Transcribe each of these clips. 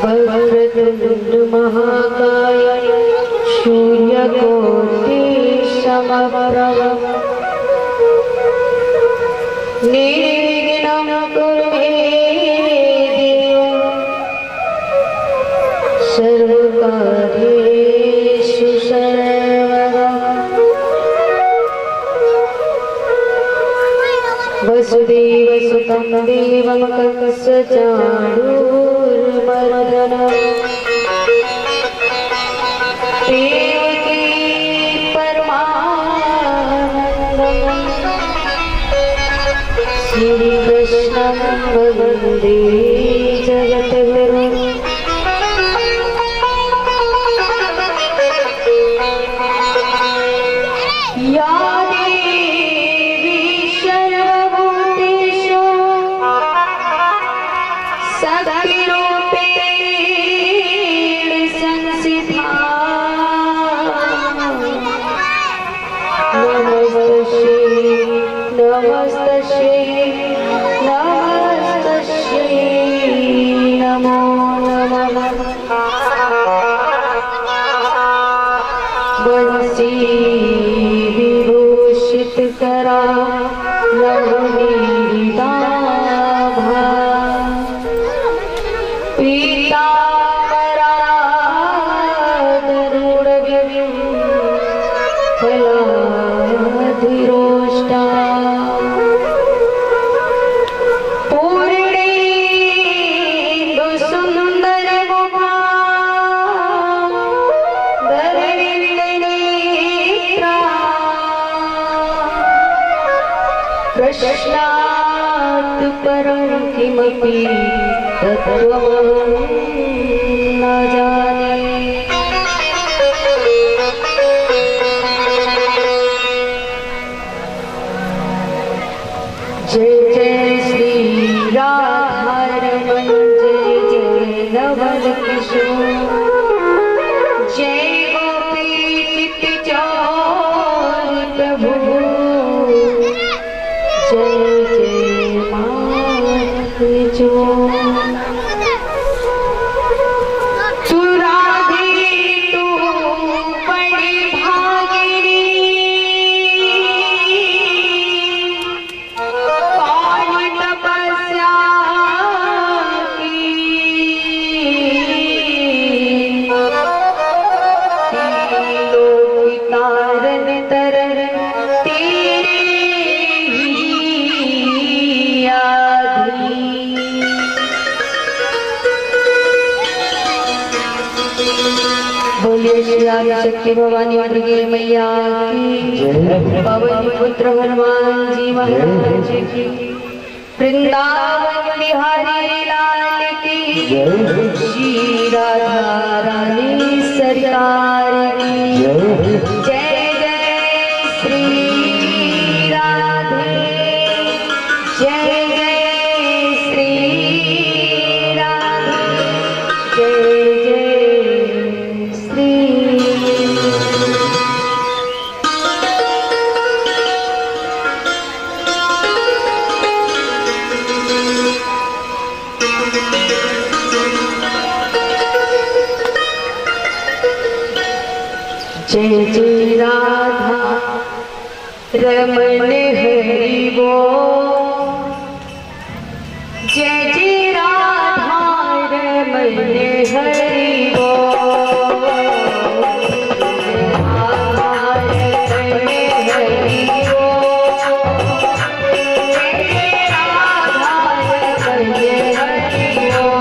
वक्रतुण्ड महाकाय सूर्यकोटि समप्रभ निर्विघ्नं कुरु मे देव सर्वकार्येषु सर्वदा। वसुदेवसुतं देवं कंसचाणूरमर्दनं देवकी परमानन्दं श्रीकृष्णं वन्दे जगद्गुरुं। या देवी सर्वभूतेषु शक्तिरूपेण संस्थिता नमस्तस्यै नमो नमः। बंसी विभूषितकरा नवनीताभा पीताम्बरा गरुडविफलाधिरोष्टा पूर्णेन्दु सुन्दरमुखा दरविन्दनेत्रा कृष्णात् परं किमपि तत्त्वमहं न जाने। जय जय श्री राधारमण जय जय नवल किशोर जय गोपी चित्तचौर प्रभु जय जय माधव। बोलिए श्री आदि शक्ति भवानी दुर्गे मैया की, पवन पुत्र हनुमान जी महाराज की, वृंदावन बिहारी लाल की, श्री राधा रानी सरकार की जय जय श्री राधे, जय जय श्री राधे, जय जय श्री। जय जय राधा रमन हरि बोल, जय जय राधा रमन हरि बोल, राधा रमन हरि बोल, जय जय राधा रमन हरि बोल।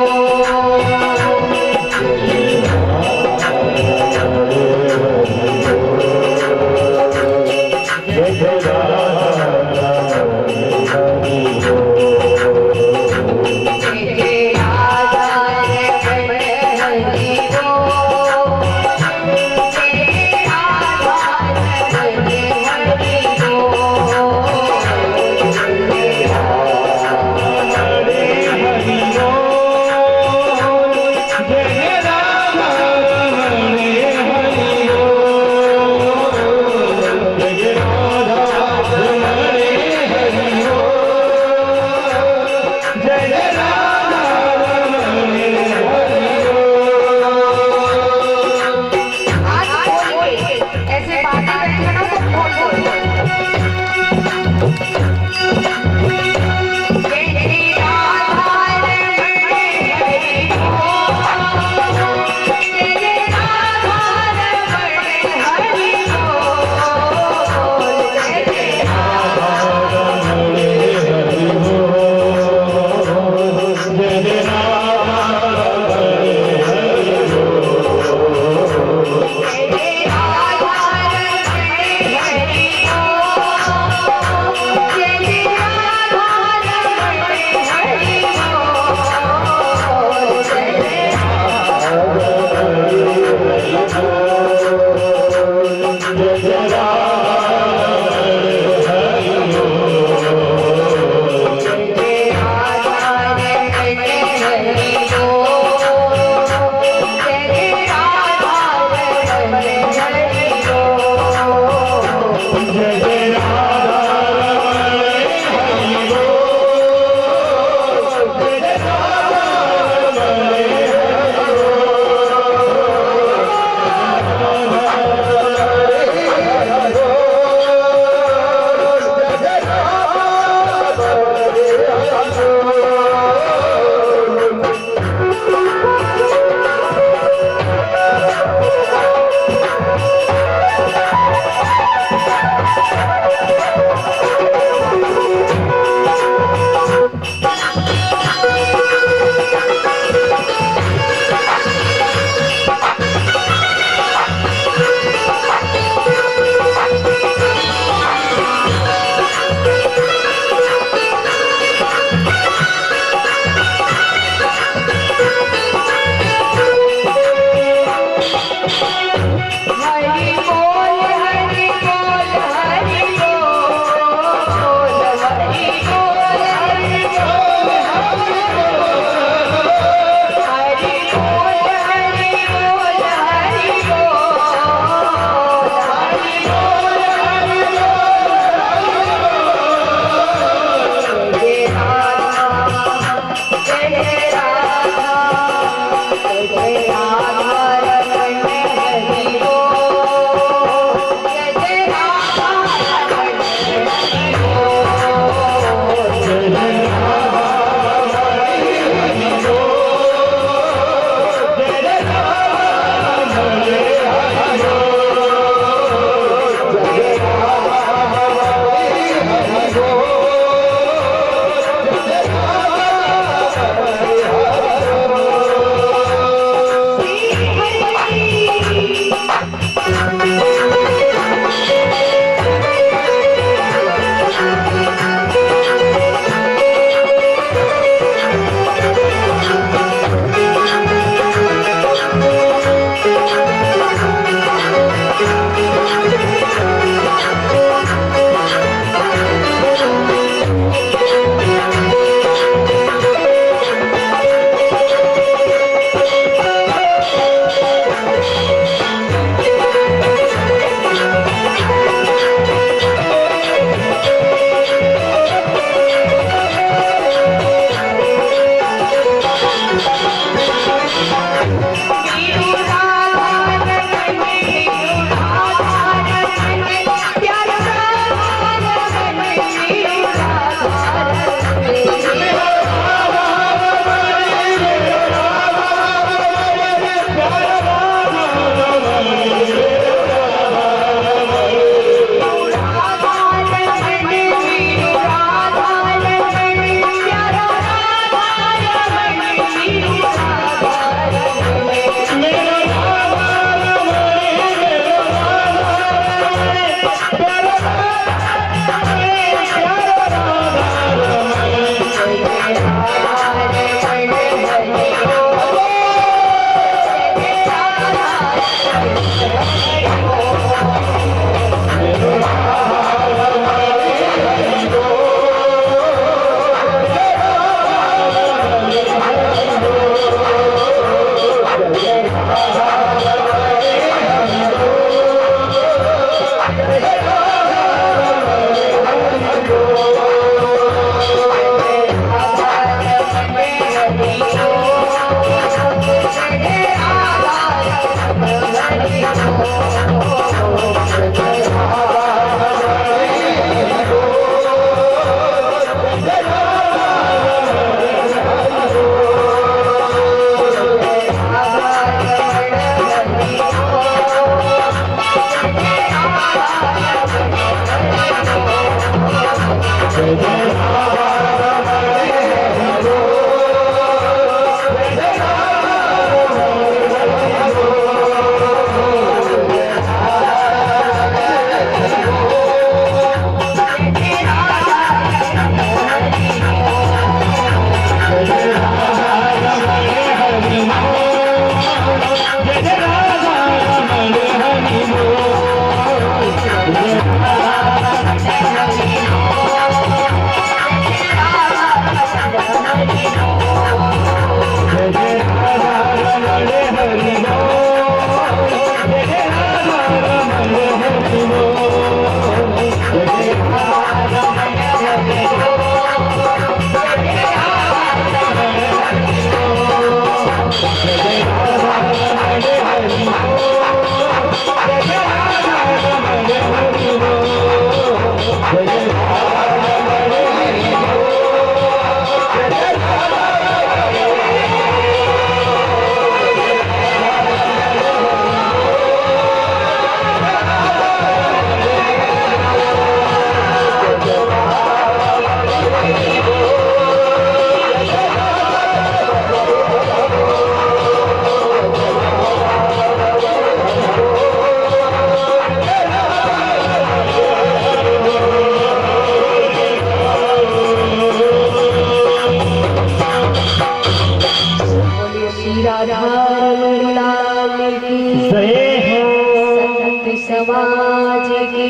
समाज की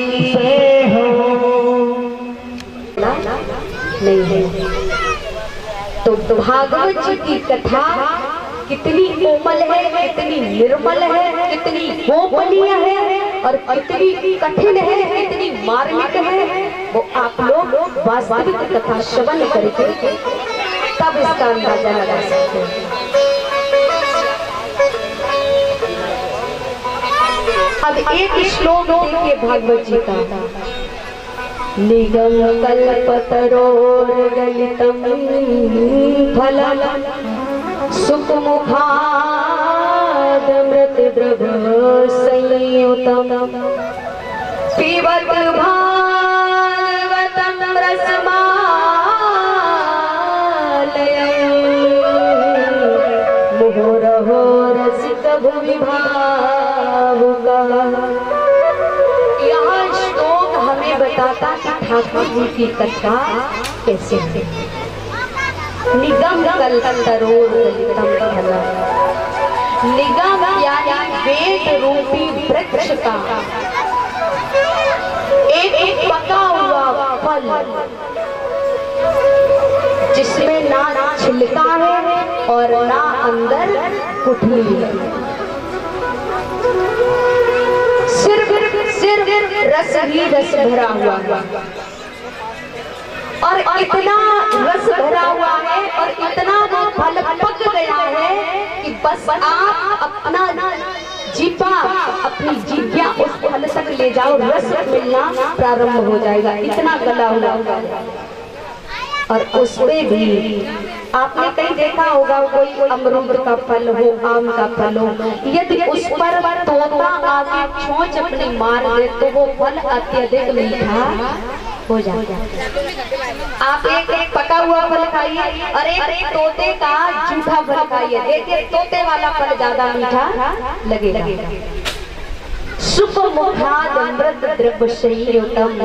नहीं है। तो भागवत जी की कथा कितनी कोमल है, कितनी निर्मल है, कितनी गोपनीय है और कितनी कठिन है, कितनी मार्मिक है, वो आप लोग वास्तविक कथा श्रवण करके तब इसका अंदाजा लगा सकते हैं। अब एक श्लोक देखिए भागवत जी का। निगम कल्पतरोर गलितम फलम सुखमुखाद मृत द्रव संयुतम पिबत भागवतम रसमालयम मुहुरहो रसिक भुवि भावुका। यहाँ श्लोक हमें बताता कि ठाकुर जी की कथा कैसे है। निगम कल्पतरोर गलितम फलम, निगम यानी वेद रूपी वृक्ष का एक पका हुआ फल जिसमें ना छिलका है और ना अंदर गुठली है, सिर्फ रस ही रस भरा हुआ है। और इतना रस भरा हुआ है और इतना वो फल पक गया है कि बस आप अपना जीवा, अपनी जिज्ञा उस फल तक ले जाओ, रस मिलना प्रारंभ हो जाएगा, इतना गला हुआ। और उसमें भी आपने कहीं देखा होगा कोई अमरूद का फल हो, आम का फल हो, यदि उस पर तोता आके छौंच अपनी मार दे तो वो फल अत्यधिक मीठा हो जाता है। आप एक पका हुआ फल खाइए और एक तोते का जूठा फल खाइए, देखिए तोते वाला फल ज्यादा मीठा लगेगा। सुखमुखादमृत द्रव्य संयुतम।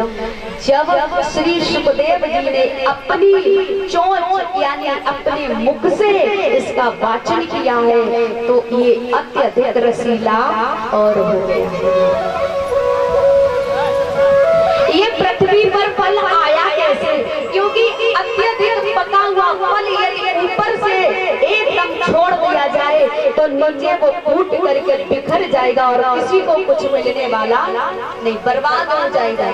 जब श्री सुखदेव जी ने अपनी चोंच यानी अपने मुख से इसका वाचन किया है तो ये अत्यधिक रसीला और हो गया। ये पृथ्वी पर फल आया कैसे? क्योंकि अत्यधिक पका हुआ फल यदि ऊपर से एकदम छोड़ दिया जाए तो नीचे वो टूट करके बिखर जाएगा और किसी को कुछ मिलने वाला नहीं, बर्बाद हो जाएगा।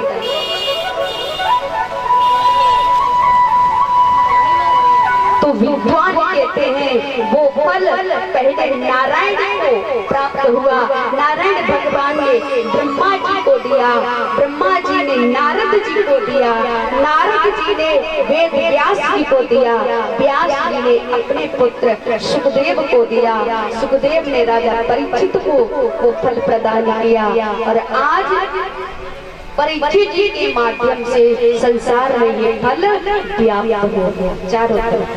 तो विद्वान कहते हैं वो फल पहले नारायण को प्राप्त हुआ। नारायण भगवान ने ब्रह्मा जी को दिया, ब्रह्मा जी ने नारद जी को दिया, नारद जी ने वेद व्यास जी को दिया, व्यास जी ने अपने पुत्र सुखदेव को दिया, सुखदेव ने राजा परीक्षित को वो फल प्रदान किया। और आज परीक्षित जी के माध्यम से संसार में ये फल व्याप्त हो गया चारों तरफ।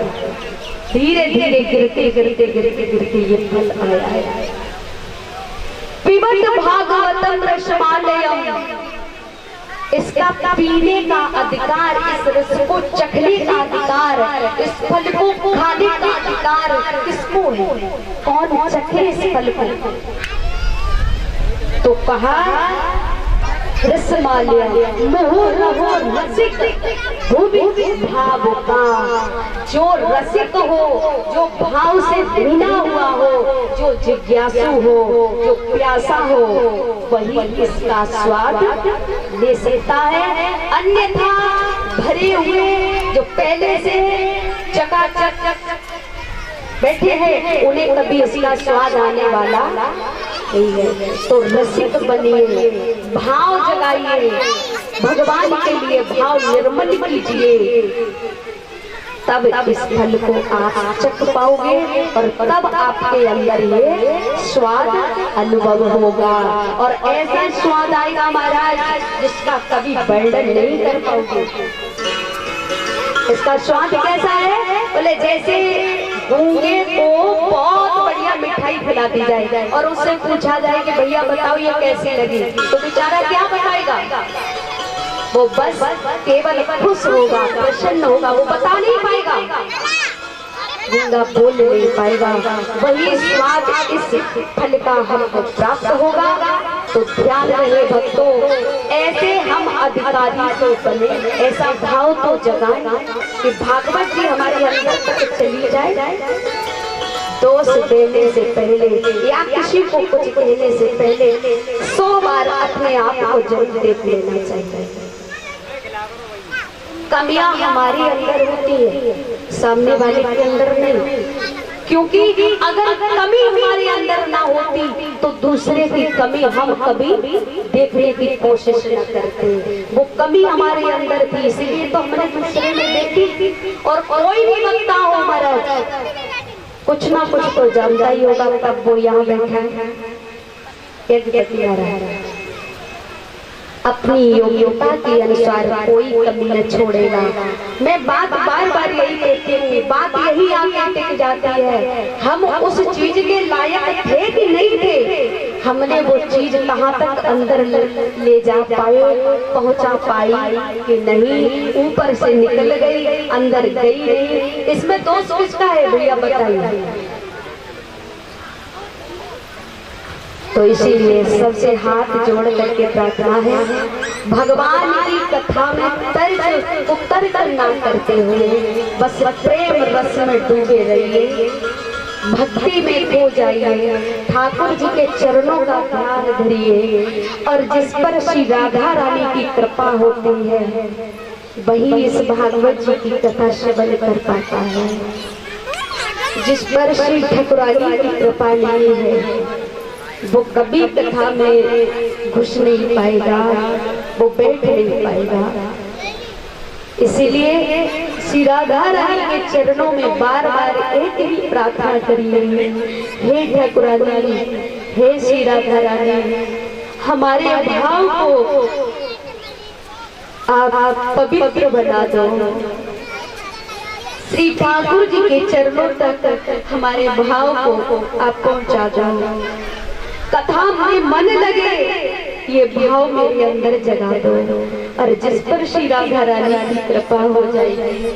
धीरे धीरे गिरते गिरते गिरते गिरते ये फल आया है। पिबत भागवतम रसमालयम, इसका पीने का अधिकार, इस रस को चखने का अधिकार, इस फल को खाने का अधिकार किसको है? कौन चखे इस फल को? तो कहा रसमालय मुहुर्मुहु रसिक भूमि भाव का। जो रसिक हो, जो भाव से भीना हुआ हो, जो जिज्ञासु हो, जो प्यासा हो, वही इसका स्वाद ले सकता है। अन्यथा भरे हुए जो पहले से चकाचक बैठे हैं उन्हें कभी इसका स्वाद आने वाला नहीं है। तो रसिक बनिए, भाव जगाइए, भगवान के लिए भाव निर्मल कीजिए, तब इस फल को आप चख पाओगे और तब आपके अंदर ये स्वाद अनुभव होगा। और ऐसा स्वाद आएगा महाराज जिसका कभी वर्णन नहीं कर पाओगे। इसका स्वाद कैसा है? बोले जैसे गूंगे को बहुत बढ़िया मिठाई खिला दी जाए और उससे पूछा जाए कि भैया बताओ ये कैसी लगी, तो बेचारा क्या बताएगा? वो बस केवल खुश होगा, प्रसन्न होगा, वो बता नहीं पाएगा, गूंगा बोल नहीं पाएगा। वही स्वाद इस फल का हमको प्राप्त होगा। तो ध्यान रहे भक्तों, ऐसे हम अधिकारी तो बने, ऐसा भाव तो जगाए कि भागवत जी हमारे अंदर तक चली जाए। दोष देने से पहले या किसी को कुछ कहने से पहले 100 बार अपने आप को जरूर देख लेना चाहिए। कमियां हमारे अंदर होती है, सामने वाले के अंदर नहीं। क्योंकि अगर कमी हमारे अंदर ना होती तो दूसरे की कमी हम कभी देखने की कोशिश न करते। वो कमी हमारे अंदर थी, इसलिए तो हमने दूसरे में देखी। और कोई भी बनता हो महाराज, कुछ ना कुछ तो जानता ही होगा, तब वो यहाँ बैठा है। अपनी योग्यता के अनुसार कोई कमी न छोड़ेगा। मैं बात बार बार यही कहती हूँ, बात यही आगे टिक जाती है, हम उस चीज के लायक थे कि नहीं थे, हमने वो चीज कहाँ तक अंदर ले जा पाए, पहुँचा पाई कि नहीं, ऊपर से निकल गई, अंदर गई नहीं। इसमें दोष किसका है भैया बताइए? तो इसीलिए सबसे हाथ जोड़ करके प्रार्थना है, भगवान की कथा में तर्क उत्तर ना करते हुए बस प्रेम रस में डूबे रहिए, भक्ति में खो जाइए, ठाकुर जी के चरणों का ध्यान धरिए। और जिस पर श्री राधा रानी की कृपा होती है वही इस भागवत जी की कथा श्रवण कर पाता है। जिस पर श्री ठाकुरानी की कृपा नहीं है वो कभी कथा में घुस नहीं पाएगा, वो बैठ नहीं पाएगा। इसीलिए श्री राधा रानी के चरणों में बार बार एक ही प्रार्थना करिए, हे ठाकुरानी, हे श्री राधा रानी, हमारे भाव को आप पवित्र बना दो। श्री ठाकुर जी के चरणों तक हमारे भाव को आप पहुंचा दो। कथा में मन लगे, ये भाव मेरे अंदर जगा दो। और जिस पर श्री राधा रानी की कृपा हो जाएगी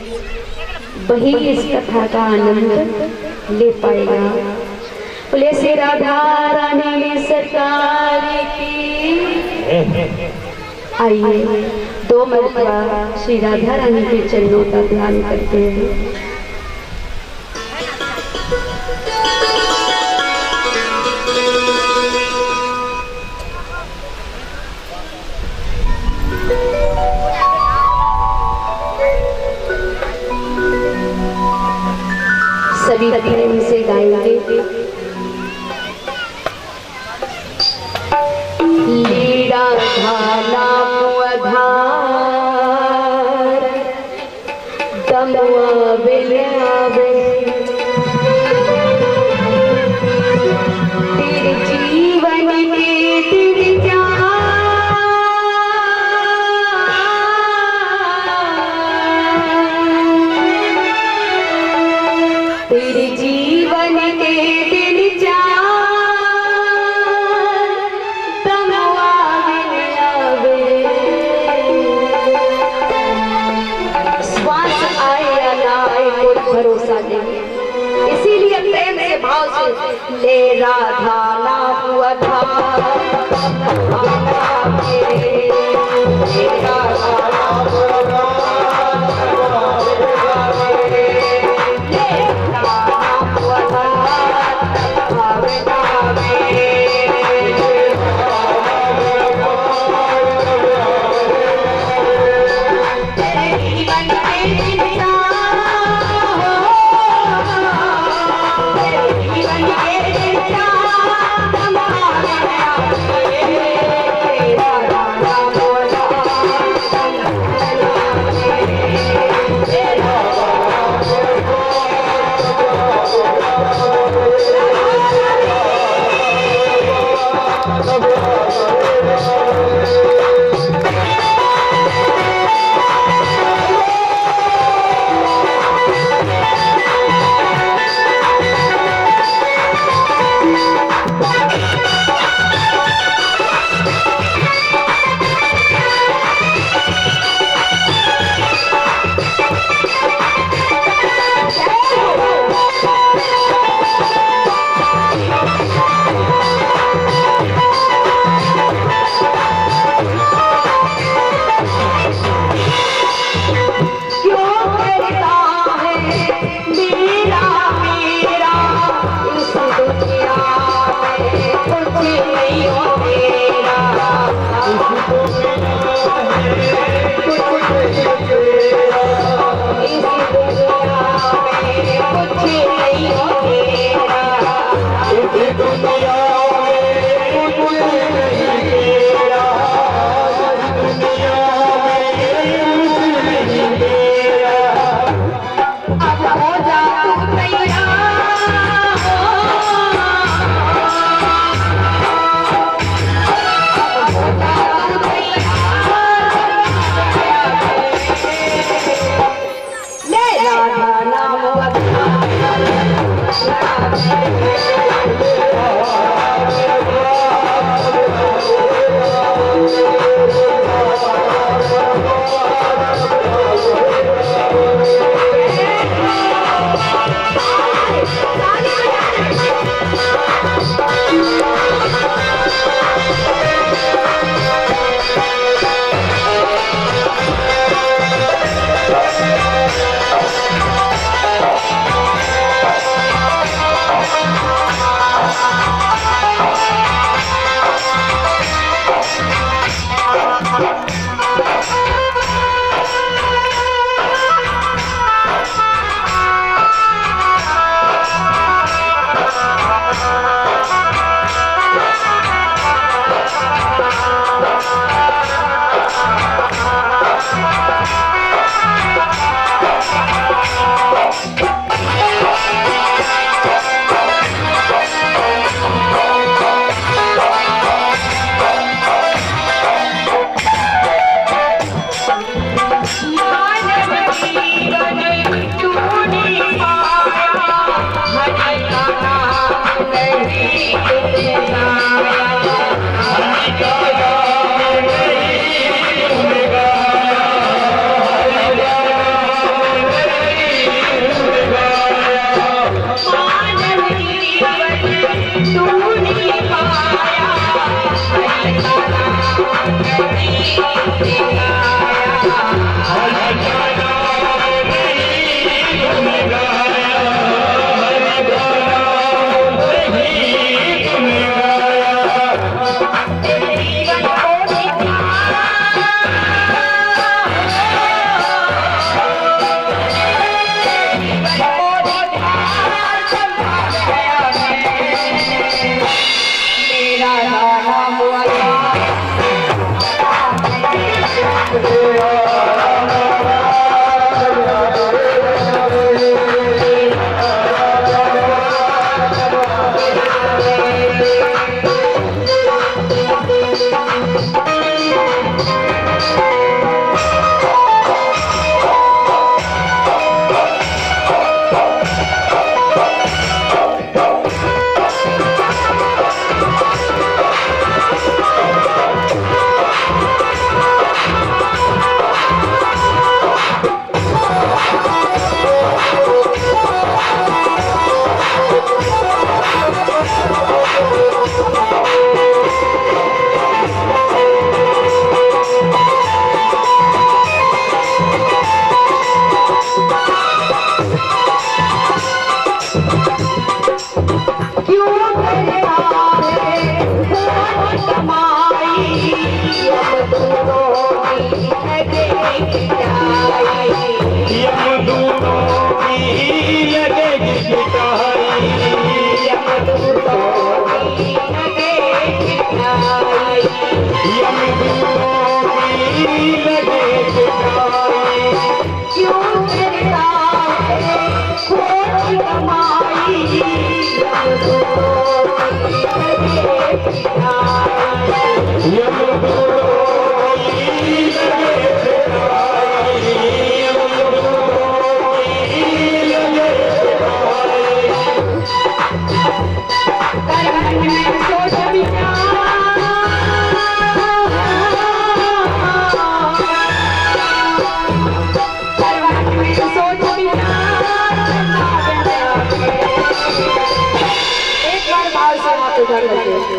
वही इस कथा का आनंद ले पाएगा। बोले श्री राधा रानी सरकार की। आइए 2 मरतबा श्री राधा रानी के चरणों का ध्यान करते हैं। सभी प्रेम से गाएंगे। लीड़ा धाना मुआधार दमुआ बिलावे तेरे जीवन के दिल जा तेरे जीवन के दिल जा भरोसा नहीं, इसीलिए प्रेम से भाव से ले राधा नाम हुआ था।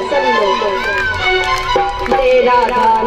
सभी लोग तेरा नाम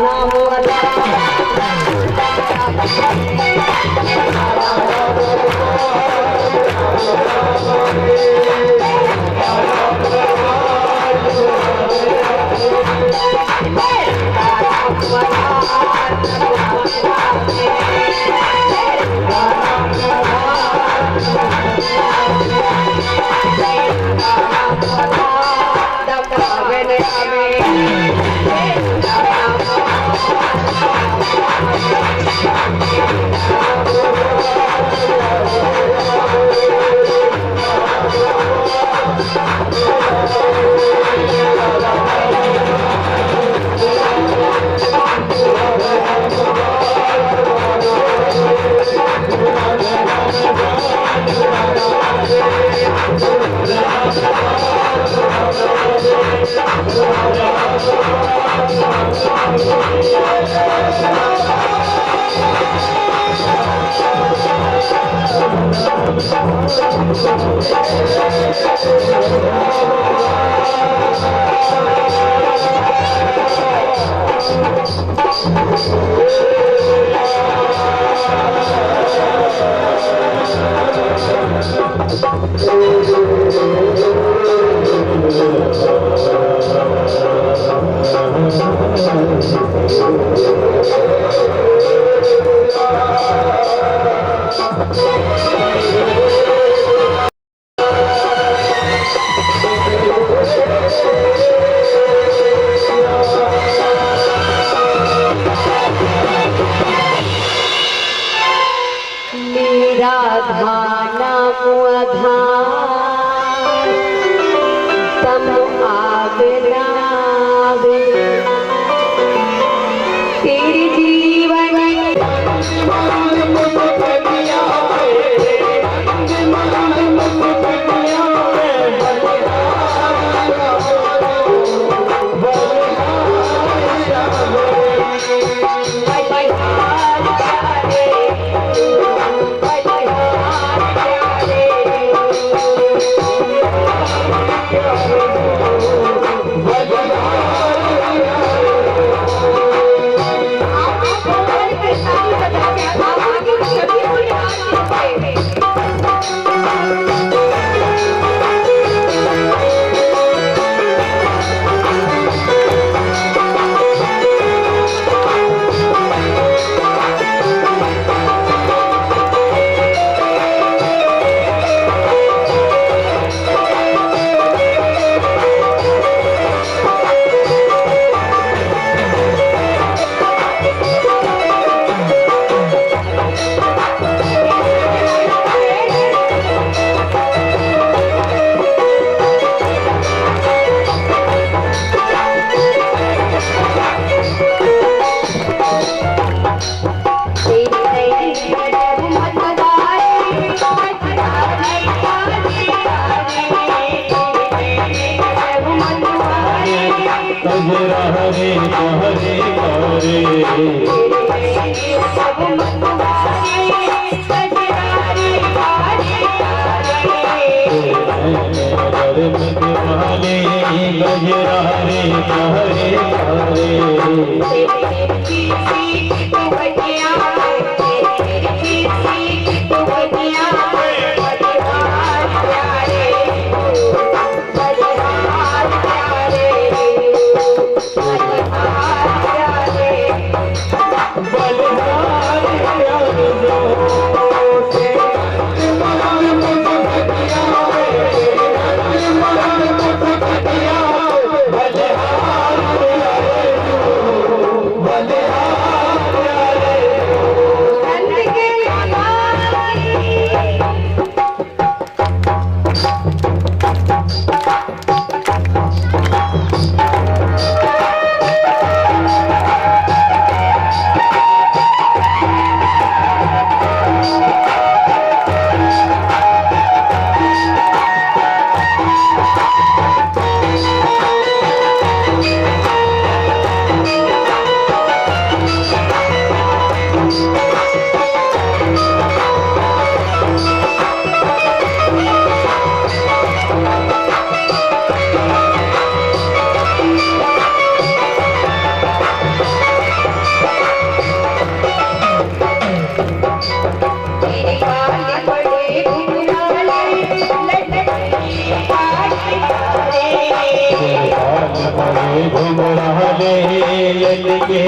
काले लगे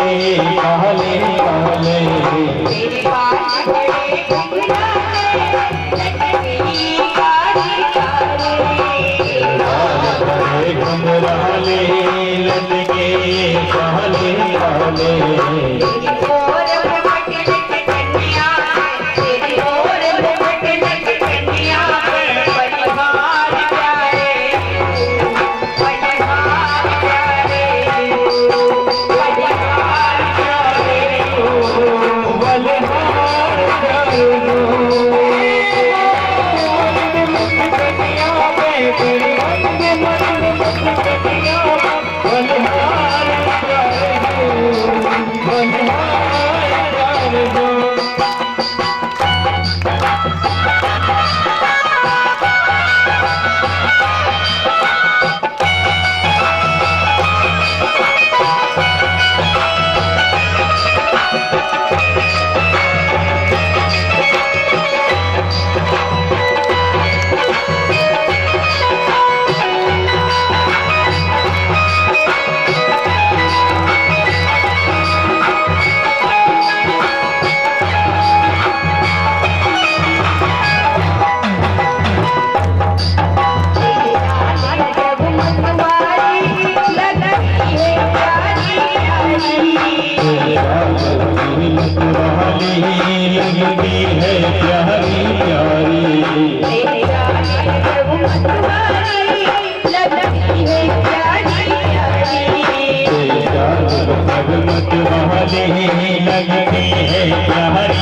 काले काले तेरे बाल बड़े घुंघराले लगे काले काले बाल बड़े घुंघराले लगे काले काले लगती है प्यारी प्यारी लगती है प्यारी प्यारी मत वाली लगती है प्यारी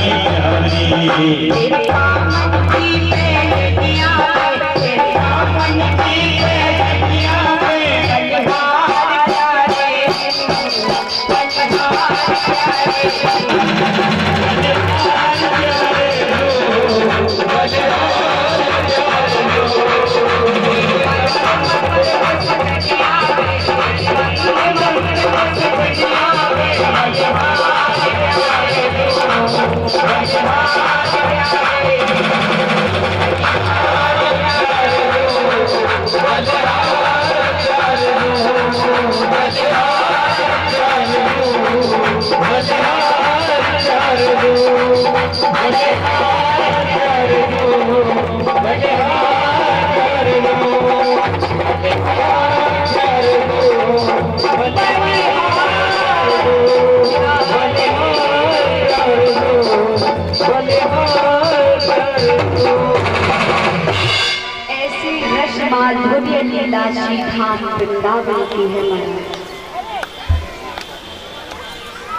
माधुर्य लीला श्रीधाम वृंदावन की है मन।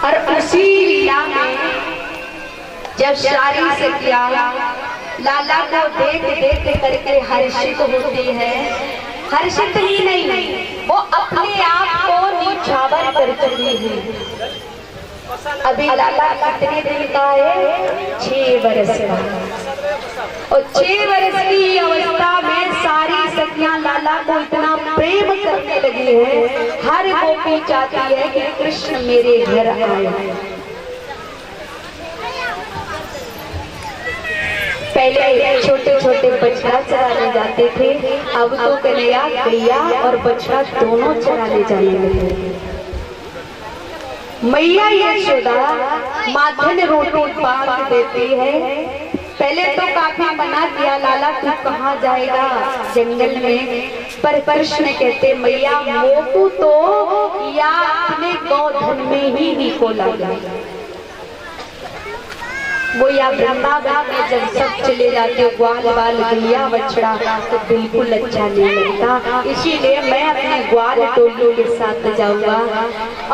और उसी लीला में जब सारी सखियां लाला को देख देख करके हर्षित होती है, हर्षित ही नहीं वो अपने आप को निछावर कर चुकी है। अभी लाला कितने दिन का है? 6 वर्ष का। और 6 वर्ष की अवस्था में सारी सखियां लाला को इतना प्रेम करने लगी है, हर गोपी चाहती है कि कृष्ण मेरे घर आए। पहले छोटे छोटे बछड़ा चराने जाते थे, अब तो कन्हैया गैया और बछड़ा दोनों चराने जाने लगे। मैया यशोदा माखन रोटी बांध देती है। पहले तो काफी मना किया, लाला तू कहाँ जाएगा जंगल में, पर कृष्ण कहते मैया मोकू तो या अपने गोधन में ही निकोला गया। वो या वृंदावन में जब सब चले जाते ग्वाल बाल गैया बछड़ा तो बिल्कुल अच्छा नहीं लगता, इसीलिए मैं अपने ग्वाल टोलियों के साथ जाऊंगा।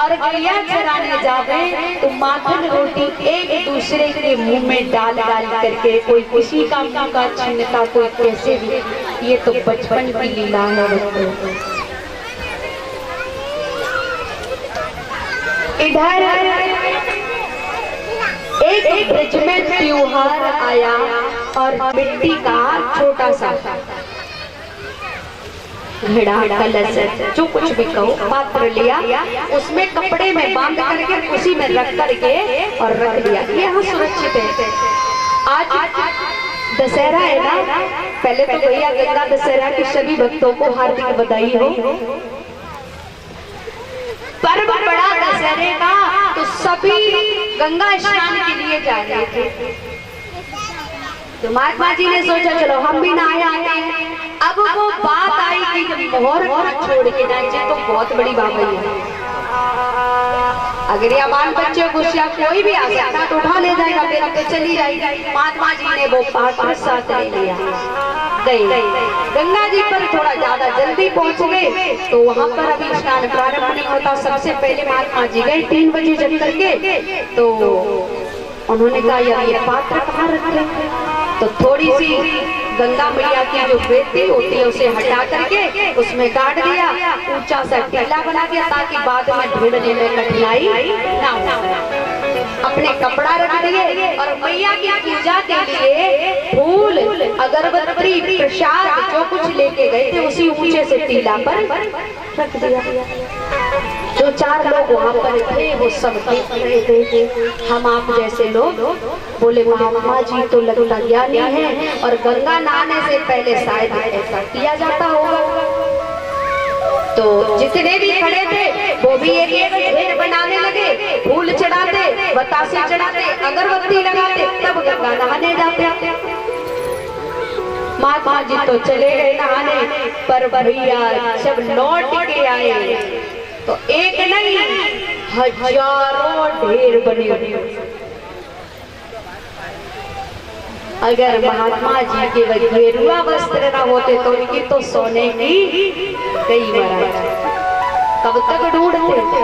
और गैया चराने जावे तो माखन रोटी एक दूसरे के मुंह में डाल डाल करके कोई किसी का मुंह का छीनता, कोई कैसे भी। ये तो बचपन की लीला है। इधर एक ब्रज में त्योहार आया और मिट्टी का छोटा सा घड़ा कलश जो कुछ भी कहो पात्र लिया, उसमें कपड़े में बांध करके उसी में रख करके और रख दिया। ये यहाँ सुरक्षित है। आज दशहरा है ना, पहले तो भैया गंगा दशहरा के सभी भक्तों को हार्दिक बधाई हो। पर्व पड़ा दशहरे का, तो सभी गंगा स्नान के लिए जा रहे थे। तो महात्मा जी ने सोचा चलो हम भी नहाए आते हैं। अब वो बात आई कि जब मोहर छोड़ के नाचे तो बहुत बड़ी बात है। अगर ये बाल बच्चे गुस्सा कोई भी आ सकता तो उठा ले जाएगा, मेरा तो चली जाएगी। महात्मा जी ने वो पात्र साथ ले लिया, गए गंगा जी पर थोड़ा ज्यादा जल्दी पहुंच गए। तो वहां पर अभी स्नान प्रारंभ नहीं होता, सबसे पहले महात्मा जी गए 3 बजे जब करके। तो उन्होंने कहा यार ये पात्र कहाँ रखे, तो थोड़ी सी गंगा मैया की जो बेटी होती है उसे हटा करके उसमें गाड़ दिया, ऊंचा सा टीला बना दिया ताकि बाद में ढूंढने में कठिनाई ना हो। अपने कपड़ा रख दिए और मैया की पूजा के लिए फूल अगरबत्ती प्रसाद जो कुछ लेके गए थे उसी ऊंचे से टीला पर रख दिया। जो 4 लोग वहाँ पर थे वो सब देख रहे थे। हम आप जैसे लोग बोले महात्मा जी तो लगता ज्ञानी है और गंगा नहाने से पहले शायद ऐसा किया जाता होगा। तो जितने भी खड़े थे वो भी एक ढेर बनाने लगे, फूल चढ़ाते, बतासे चढ़ाते, अगरबत्ती लगाते, तब गंगा नहाने जाते। महात्मा जी तो चले गए नहाने, पर भैया जब लौट के आए तो एक नहीं हजारों ढेर बने। अगर महात्मा जी के वह गेरुआ वस्त्र न होते तो उनकी तो सोने की गई महाराज। कब तक ढूंढते?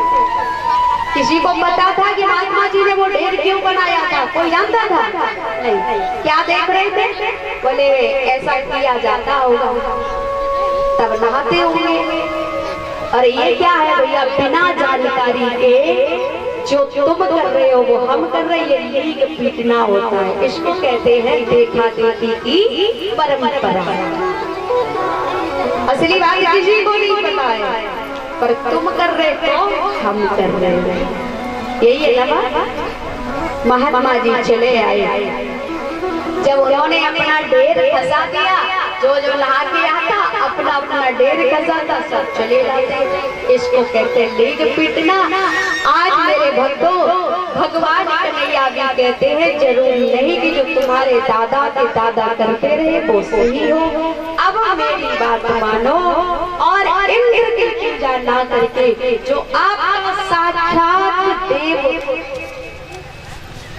किसी को पता था कि महात्मा जी ने वो ढेर क्यों बनाया था? कोई जानता था? नहीं। क्या देख रहे थे? बोले ऐसा किया जाता होगा, तब नहाते होंगे। और ये क्या है भैया, बिना जानकारी के जो तुम कर रहे हो वो हम कर रहे हैं, यही पीटना होता है। इसको कहते हैं देखा देखी की परंपरा। असली बात किसी को नहीं पता है, पर तुम कर रहे तो हम कर रहे हैं, यही है ना बात। महात्मा जी चले आए, जब उन्होंने अपना ढेर फंसा दिया, जो जो नहा के आता अपना अपना ढेर खसाता, सब चले जाते। इसको कहते हैं लेग पीटना। आज मेरे भक्तों भगवान कन्हैया भी कहते हैं जरूरी नहीं कि जो तुम्हारे दादा के दादा करते रहे वो सही हो। अब मेरी बात मानो और इंद्र की पूजा ना करके जो आपका साक्षात देव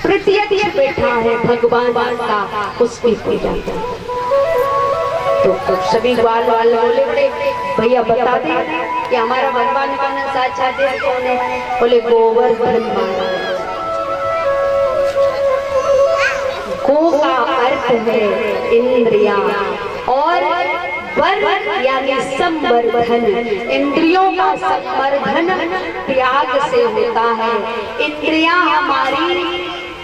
प्रत्यक्ष बैठा है भगवान का, उसकी पूजा करो। तो सभी ग्वाल वाले बोले भैया बता दे कि हमारा भगवान का साक्षात देव कौन है? बोले गोवर्धन महाराज। गो का अर्थ है इंद्रिया और वर यानी संवर्धन। इंद्रियों का संवर्धन त्याग से होता है। इंद्रियां हमारी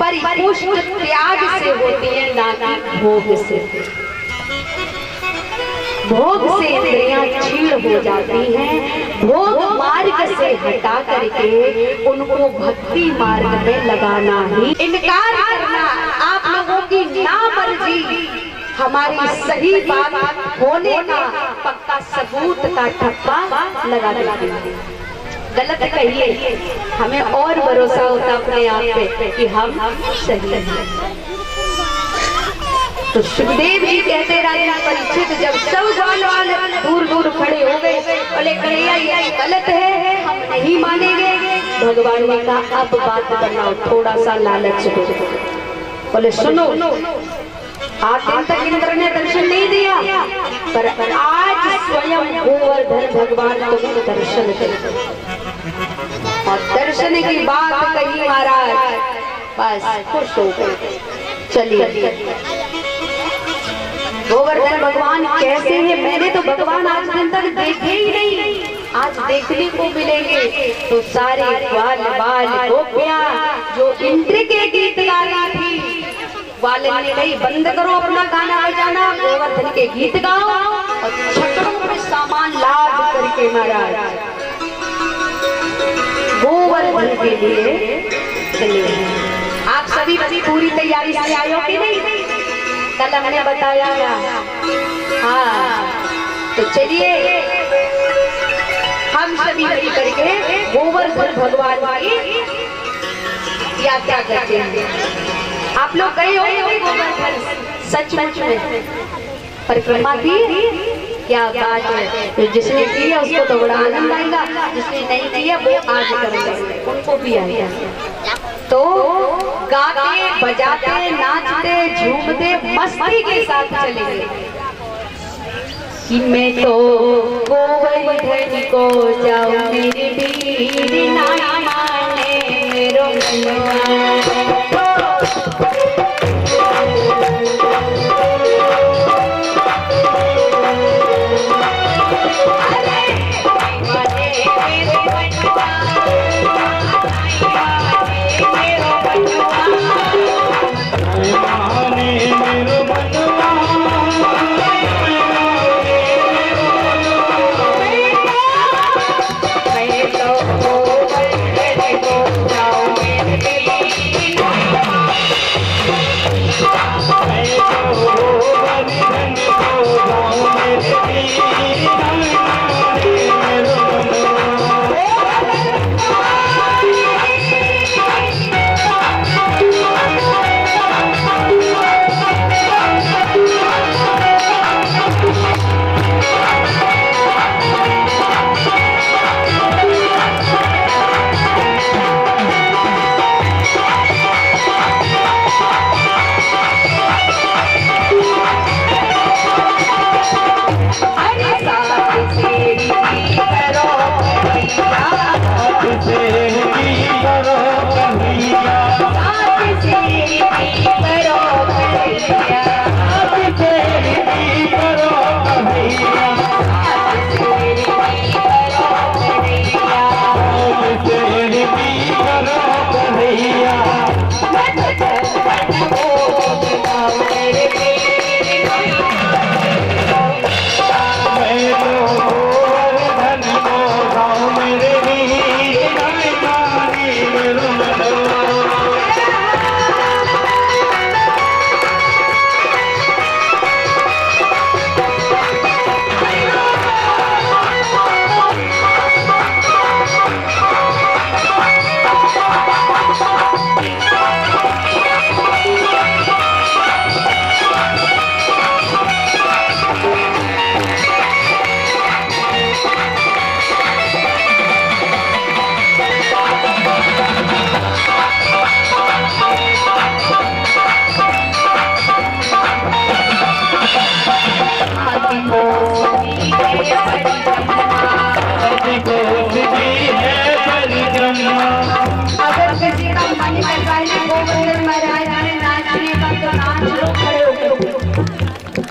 परिपुष्ट त्याग से होती है, ना कि भोग से। भोग से इंद्रियां क्षीण हो जाती हैं। भोग मार्ग से हटा करके उनको भक्ति मार्ग में लगाना ही। इनकार करना आप लोगों की ना मर्जी, हमारी सही बात होने का पक्का सबूत का ठप्पा लगा देते हैं। गलत कहिए, हमें और भरोसा होता अपने आप पे कि हम सही हैं। तो सुखदेव जी कहते राजा परीक्षित जब सब ग्वाल वाले दूर दूर खड़े हो गए, बोले कन्हैया ये गलत है, हम नहीं मानेंगे। भगवान ने कहा अब बात बनाओ, थोड़ा सा लालच दो। बोले सुनो, आज दिन तक इंद्र ने दर्शन नहीं दिया, पर आज स्वयं गोवर्धन भगवान तुम्हें दर्शन करें। और दर्शन की बात कही महाराज, बस खुश हो गए। चलिए गोवर्धन भगवान कैसे हैं? मैंने तो भगवान आज दिन तक देखे ही नहीं, आज देखने को मिलेंगे। तो सारे ग्वाल बाल गोपियां जो इंद्र के गीत गाना थी, वाले ने कही बंद करो अपना गाना बजाना, गोवर्धन के गीत गाओ और छकड़ों में सामान लाद करके महाराज गोवर्धन के लिए चले। आप सभी पूरी तैयारी से आए हो कि नहीं? कल हमने बताया था। हाँ, तो चलिए हम सभी मिल करके गोवर्धन भगवान की यात्रा करते हैं। आप लोग गए होंगे गोवर्धन, सचमुच में परिक्रमा की, क्या बात है। तो जिसने किया उसको तो बड़ा आनंद आएगा, जिसने नहीं किया वो आज करेंगे, उनको भी आएगा। तो गाते बजाते नाचते झूमते मस्ती के साथ चलेंगे कि मैं तो गोवर्धन को जाऊं मेरे वीर ना माने मेरो मनवा।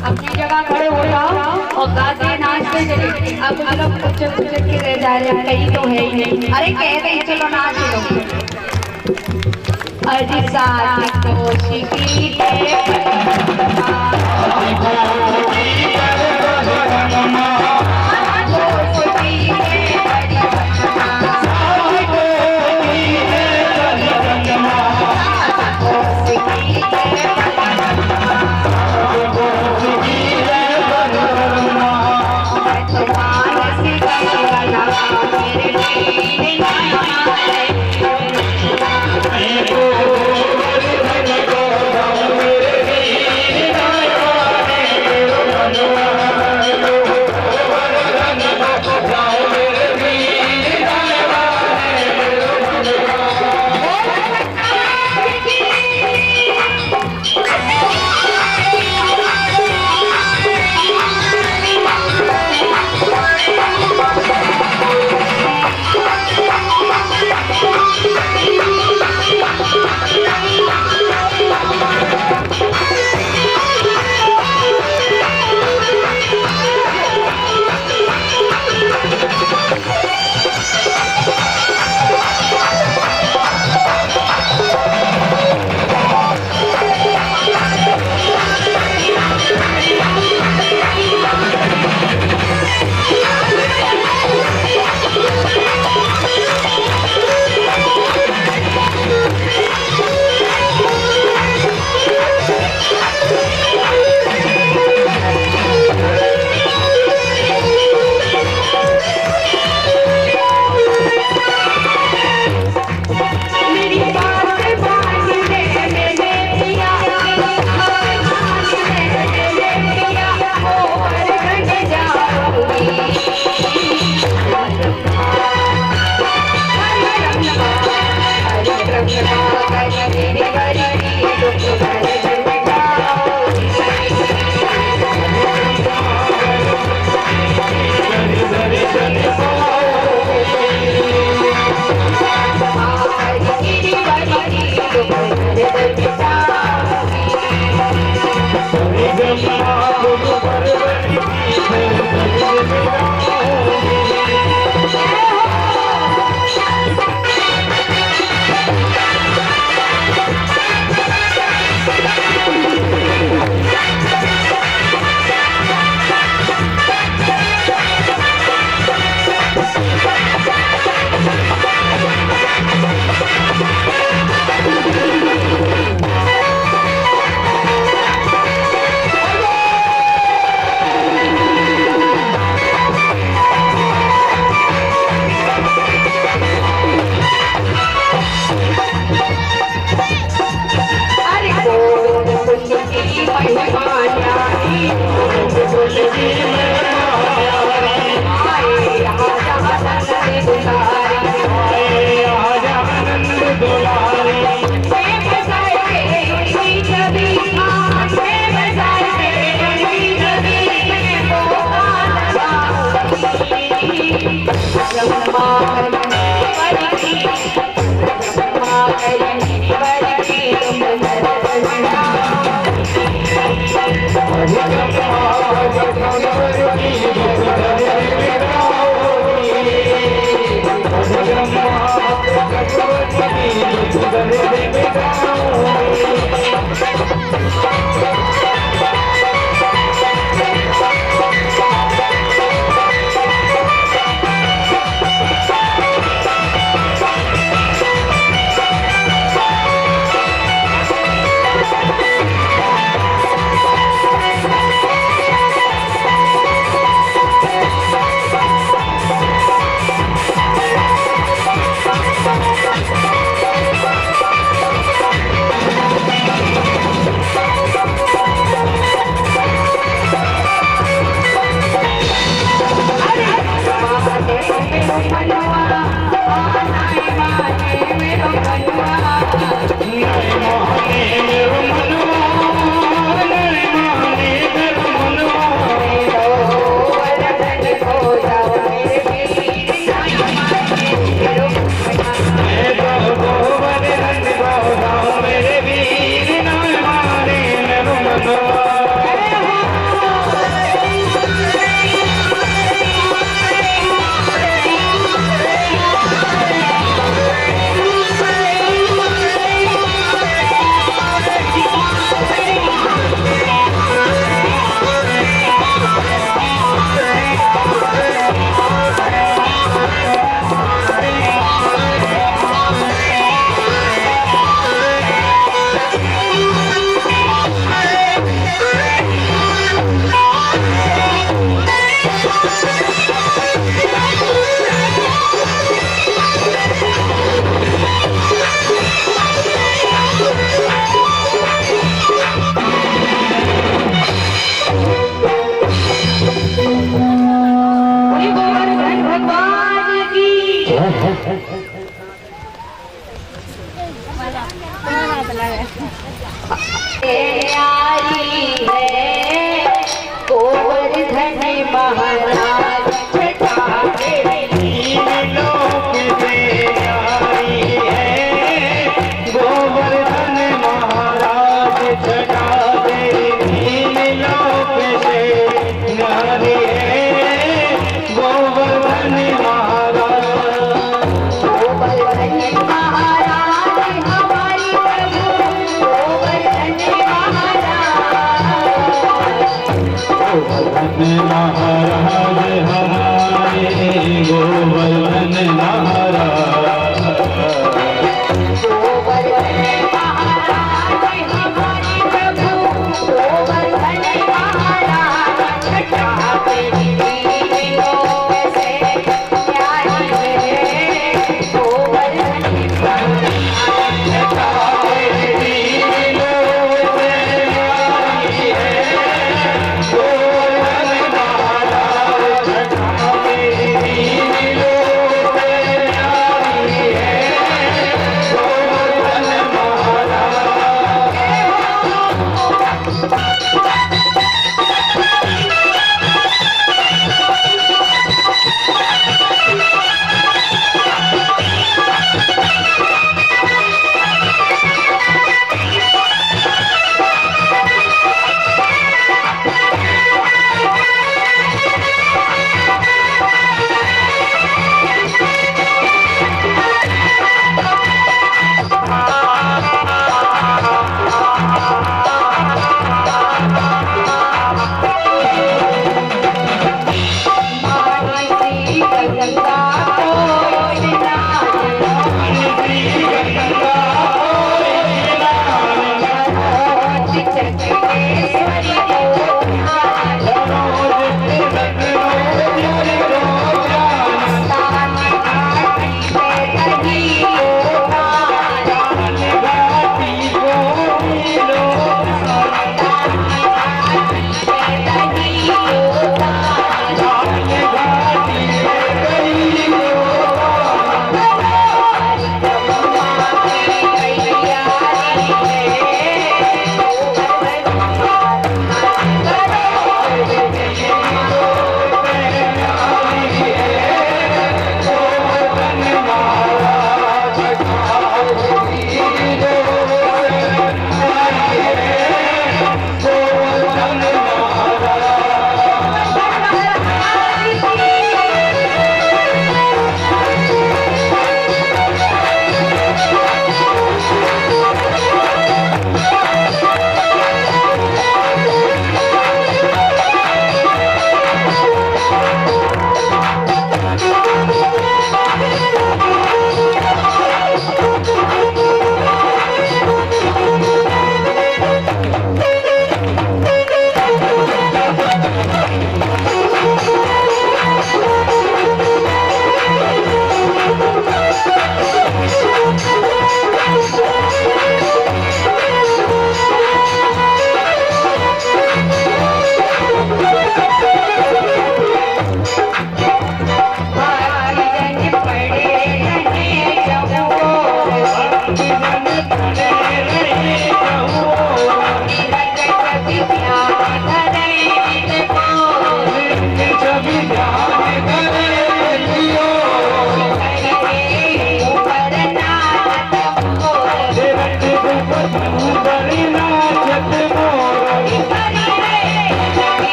अपनी जगह खड़े हो जाओ और गाते नाचते चले। अब लोग कुचल कुचल के रह जा रहे हैं, कहीं तो है ही नहीं। अरे कह रहे चलो नाच लो। अरे साथ दोषी की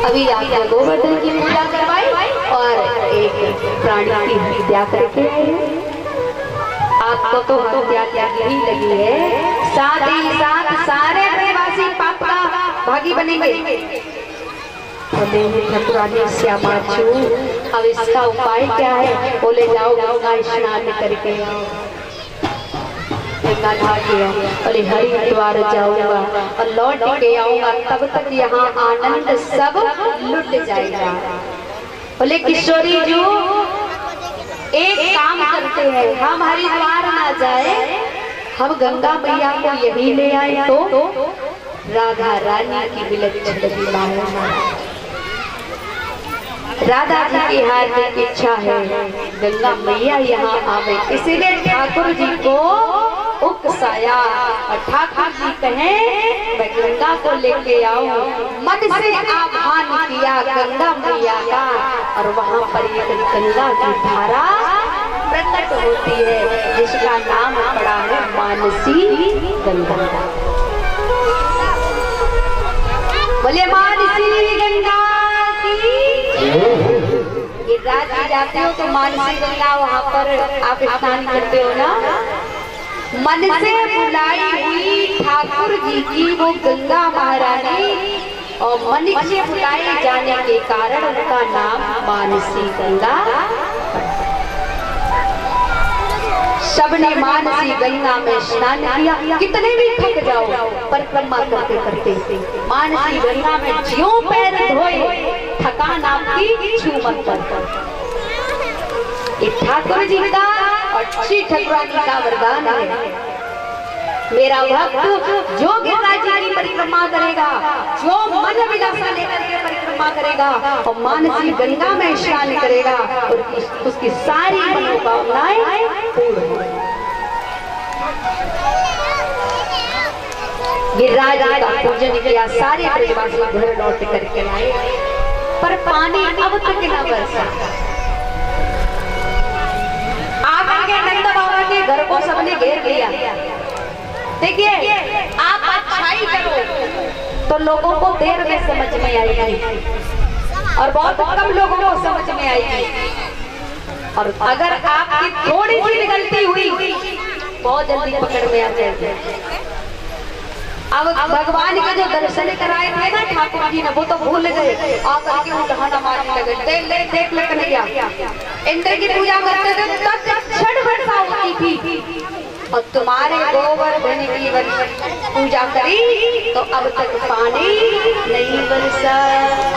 अभी आपने गोवर्धन की पूजा करवाई और एक प्राणी की हत्या करके आए हैं। आपको तो हत्या ही लगी है, साथ ही साथ सारे प्रवासी पाप का भागी बनेंगे। ठाकुरानी श्यामा छू, अब इसका उपाय क्या है? बोले जाओ गंगा स्नान करके आओ। अरे हरिद्वार जाऊंगा और लौट के आऊंगा, तब तक यहाँ आनंद सब लुट जाएगा। बोले किशोरी जो एक काम करते हैं, हम हरिद्वार ना जाए, हम गंगा मैया को यही ले आए तो राधा रानी की विलक्षण लीला है। राधा जी की हार्दिक इच्छा है गंगा मैया यहाँ आवे, इसीलिए ठाकुर जी को उकसाया और ठाकुर जी कहे मैं गंगा को लेके आऊं। मन से आह्वान किया गंगा मैया का और वहाँ पर एक गंगा की धारा प्रकट होती है जिसका नाम पड़ा है मानसी गंगा। बोले मानसी गंगा की। ये राज्य जाते हो तो मानसी गंगा वहाँ पर आप स्नान करते हो ना। मन से बुलाई हुई ठाकुर जी की वो गंगा महारानी और मन से बुलाए जाने के कारण उनका नाम मानसी गंगा। सबने मानसी गंगा में स्नान किया। कितने भी थक जाओ परिक्रमा करते करते मानसी गंगा में ज्यों पैर धोए थकान आपकी छू मत कर। ठाकुर जी का और श्री ठाकुरानी का वरदान है। मेरा भक्त जो गिरिराज जी की परिक्रमा करेगा, जो मन विलासा लेकर के परिक्रमा करेगा और मानसी गंगा में स्नान करेगा और उसकी सारी मनोकामनाएं पूर्ण होंगी। गिरिराज जी का पूजन किया, सारे ब्रजवासी घर लौट करके आए, पर पानी अब तक न बरसा। नंद बाबा के घर को सबने घेर लिया। देखिए आप अच्छाई करो तो लोगों को देर में समझ में आएगी और बहुत कम लोगों को समझ में आएगी। और अगर आपकी थोड़ी सी गलती हुई बहुत जल्दी पकड़ में आ जाएगी। अब भगवान के जो दर्शन कराए थे ना ठाकुर जी ने, वो तो भूल गए, आकर के उठाना मारने लगे। देख ले कन्हैया, इंद्र की पूजा करते थे तब क्षण वर्षा होती थी और तुम्हारे गोवर्धन की पूजा करी तो अब तक पानी नहीं बरसा।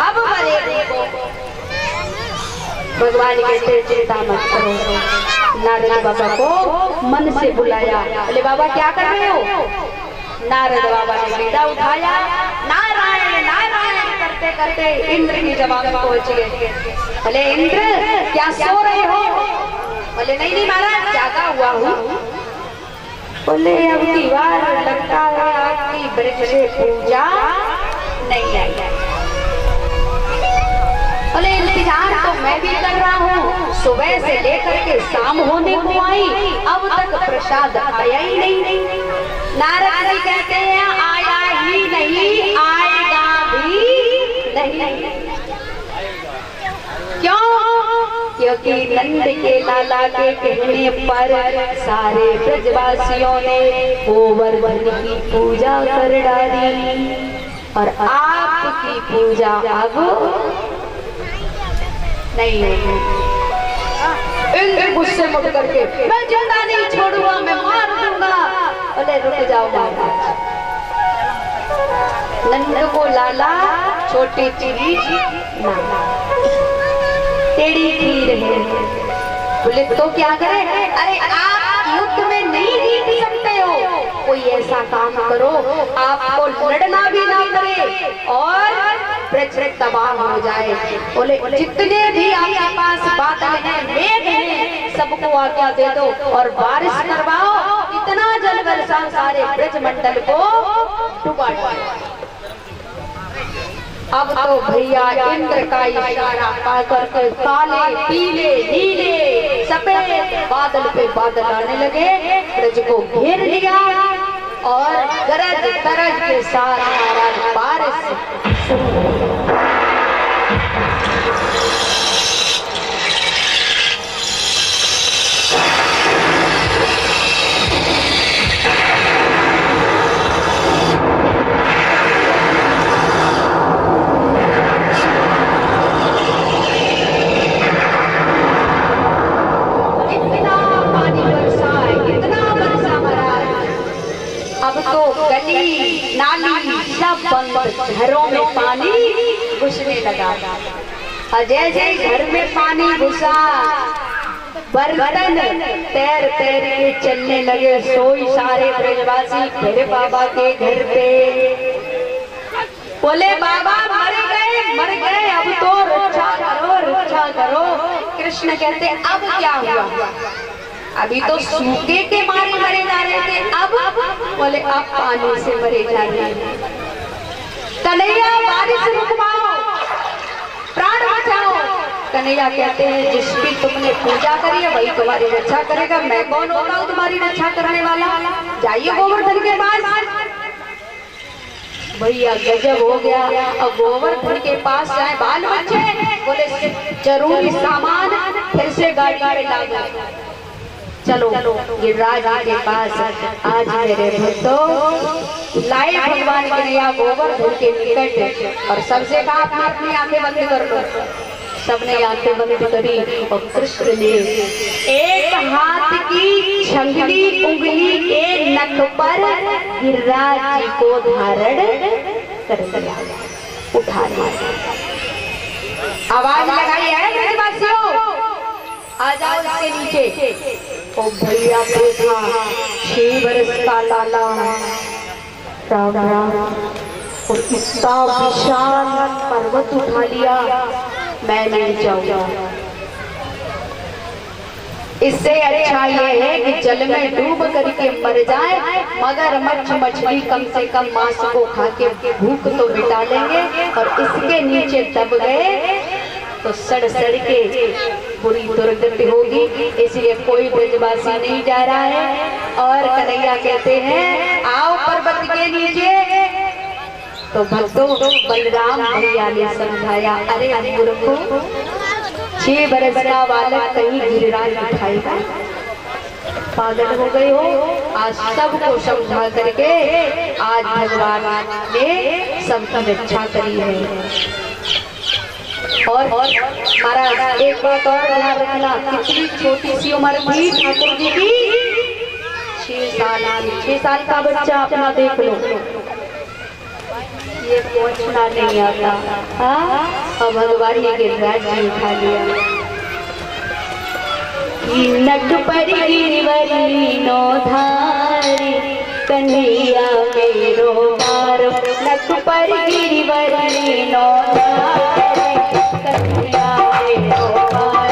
अब मरे देखो। भगवान कहते चिंता मत करो। नारद बाबा को मन से बुलाया। बोले बाबा क्या कर रहे हो? नारद बाबा ने बीड़ा उठाया, नारायण नारायण करते करते इंद्र की जबान में पहुंच गए। बोले इंद्र क्या सो रहे हो? बोले नहीं महाराज जागा हुआ हूँ। बोले अब की बार लगता है आपकी ब्रज से पूजा नहीं आई। बोले इंतजार तो मैं भी कर रहा हूँ, सुबह से लेकर के शाम होने को आई, अब तक प्रसाद आया ही नहीं। नारद जी कहते हैं आया ही नहीं, आएगा भी नहीं। क्यों? क्योंकि नंद के लाला के कहने पर सारे ब्रजवासियों ने गोवर्धन की पूजा कर डाली और आपकी पूजा अब नहीं होगी। इंद्र गुस्से में करके मैं जिंदा नहीं छोड़ूंगा, मैं मार दूंगा। बोले रुक जाओ महाराज। नंद को लाला छोटी चीज ना टेढ़ी खीर है। बोले तो क्या करे? अरे आप युद्ध में नहीं जीत सकते हो, कोई ऐसा काम करो आपको लड़ना भी ना पड़े और ब्रज तबाह हो जाए। बोले जितने भी आपके पास बादल हैं, मेघ हैं, सबको आज्ञा दे दो और बारिश करवाओ, इतना जल बरसाओ सारे ब्रज मंडल को डुबा दो। अब तो भैया इंद्र का इशारा पाकर के काले पीले नीले सफेद बादल पे बादल आने लगे, ब्रज को घेर लिया और गरज तरज के साथ बारिश इतना पानी बरसा है, इतना बरसा महाराज, अब तो गली नाली सब बंद, घरों में पानी घुसने लगा। और जैसे घर में पानी घुसा, बर्तन तैर तैर के चलने लगे। सोई सारे ब्रजवासी फिर बाबा के घर पे बोले, बाबा मर गए, अब तो रक्षा करो, रक्षा करो। कृष्ण कहते अब क्या हुआ? अभी तो सूखे के मारे मरे जा रहे थे, अब बोले अब पानी से मरे जा रहे हैं। कन्हैया बारिश रुकवाओ, प्राण बचाओ। कन्हैया कहते हैं जिसकी तुमने पूजा करी है वही तुम्हारी रक्षा करेगा, मैं कौन होता हूँ तुम्हारी रक्षा करने वाला? जाइए गोवर्धन के पास। भैया गजब हो गया। अब गोवर्धन के पास जाए, बाल बच्चे बोले जरूरी सामान फिर से गाड़ी में ला गए। चलो गिरिराज के पास आज मेरे भक्तों लाए भगवान कन्हैया गोवर्धन के निकट, और सबसे कहा अपनी अपनी आंखें बंद कर लो। सबने आंखें बंद करी और कृष्ण ने एक हाथ की छंगली उंगली के नख पर गिरिराज जी को धारण कर लिया, उठा लिया। आवाज लगाई है ब्रजवासियों, आ जाओ इसके नीचे। ओ भैया देखा 6 बरस का लाला, राम राम, और इतना विशाल पर्वत उठा लिया, मैं नहीं जाऊंगा। इससे अच्छा ये है कि जल में डूब करके मर जाए, मगर मछली कम से कम मांस को खा के भूख तो मिटा लेंगे, और इसके नीचे दब गए तो सड़ के बुरी दुर्गति होगी। इसलिए कोई ब्रजवासी नहीं जा रहा है। और कन्हैया कहते हैं आओ पर्वत के नीचे। तो भक्तों बलराम भैया ने समझाया, अरे मूर्खों, 6 बरस का बालक कहीं गिरिराज उठाएगा? पागल हो गए हो? आज सबको समझा करके आज भगवान ने सबकी रक्षा करी है। और महाराज एक बात और ध्यान रखना, कितनी छोटी सी उम्र थी ठाकुर जी की, 6 साल का बच्चा अपना देख लो, ये पहुंचना नहीं आता। हाँ, और भगवान ने गिरिराज जी उठा लिया। नट पर गिरिवरी नो धारी, कन्हैया मेरो पार, नट पर गिरिवरी नो धारी, कन्हैया मेरो पार।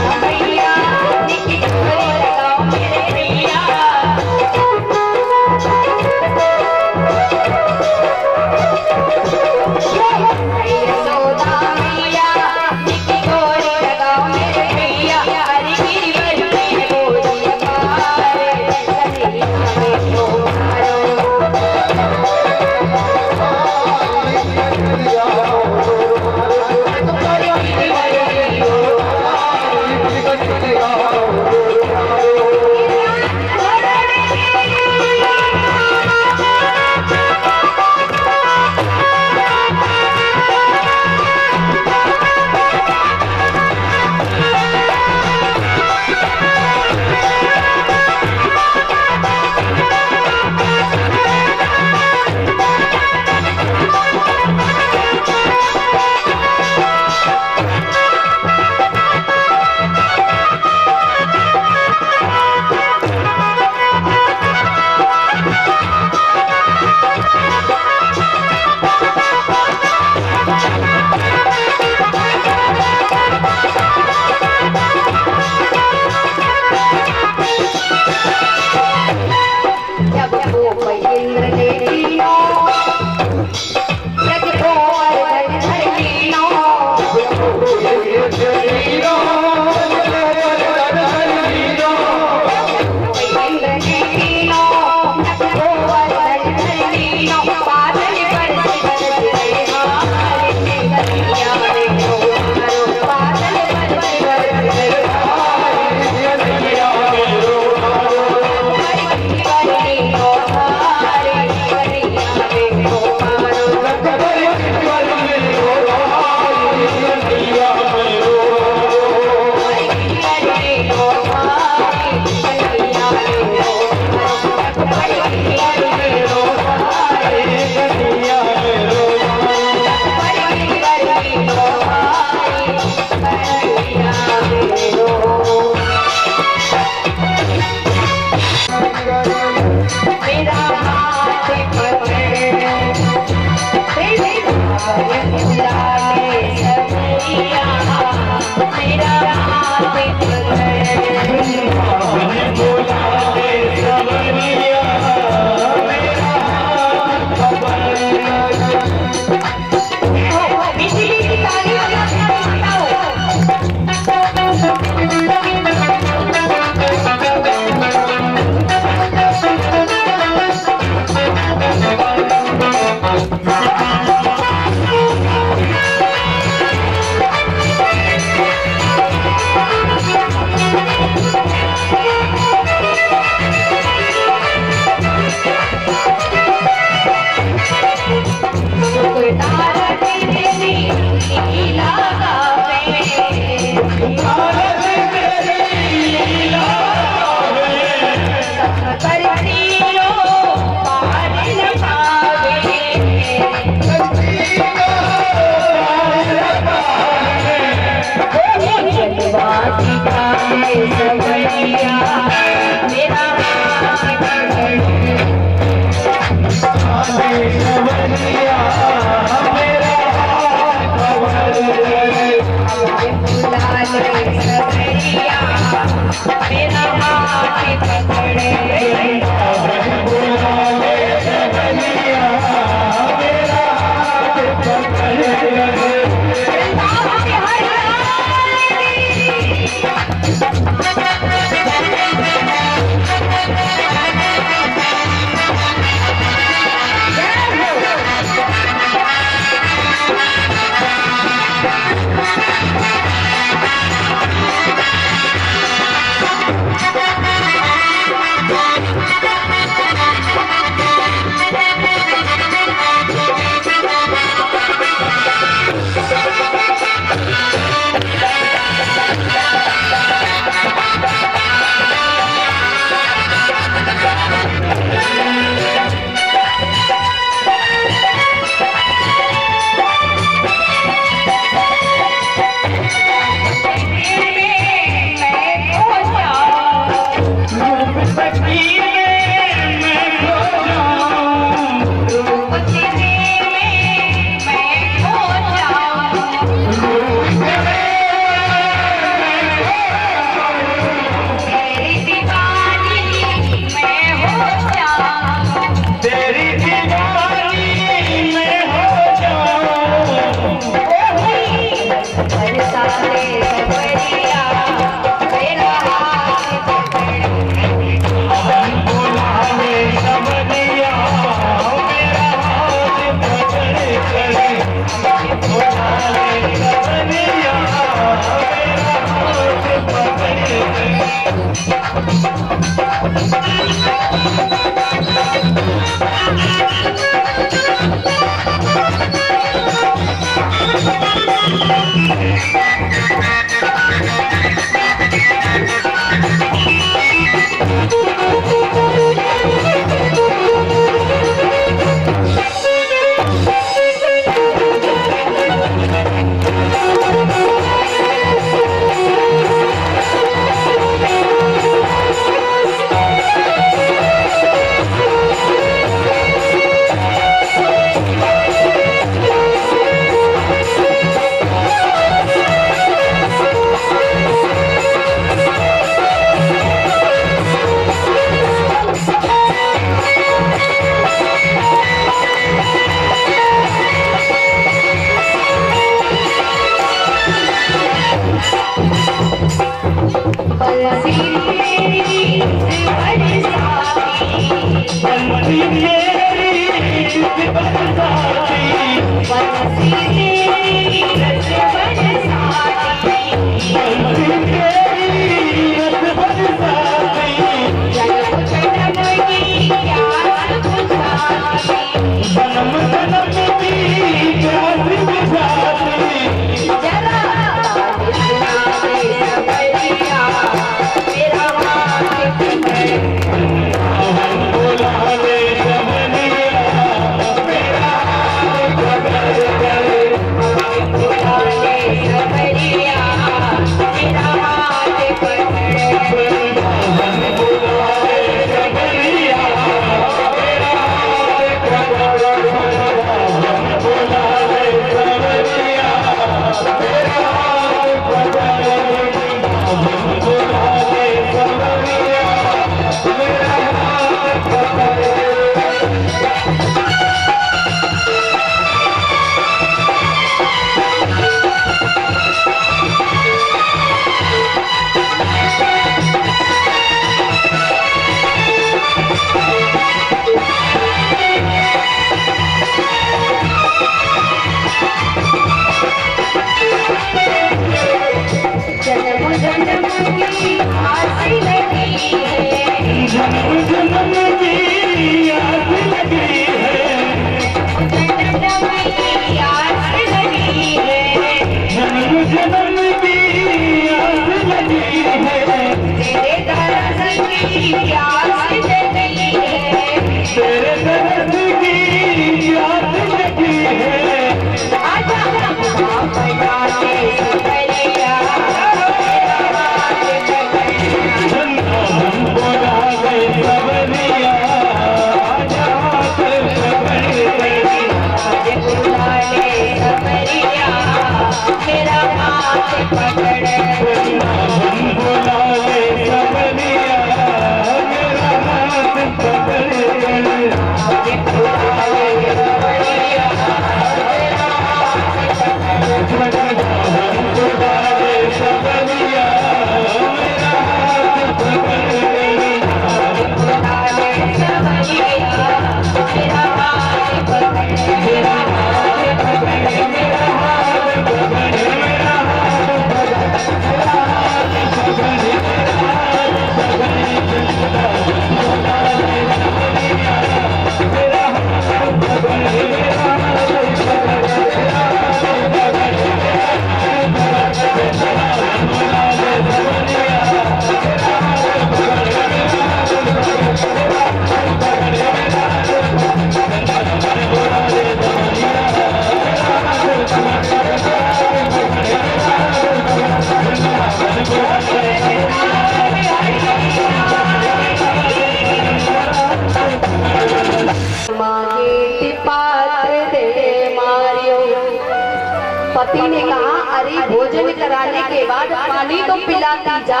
पति ने कहा, अरे भोजन कराने के बाद पानी तो पिलाती जा।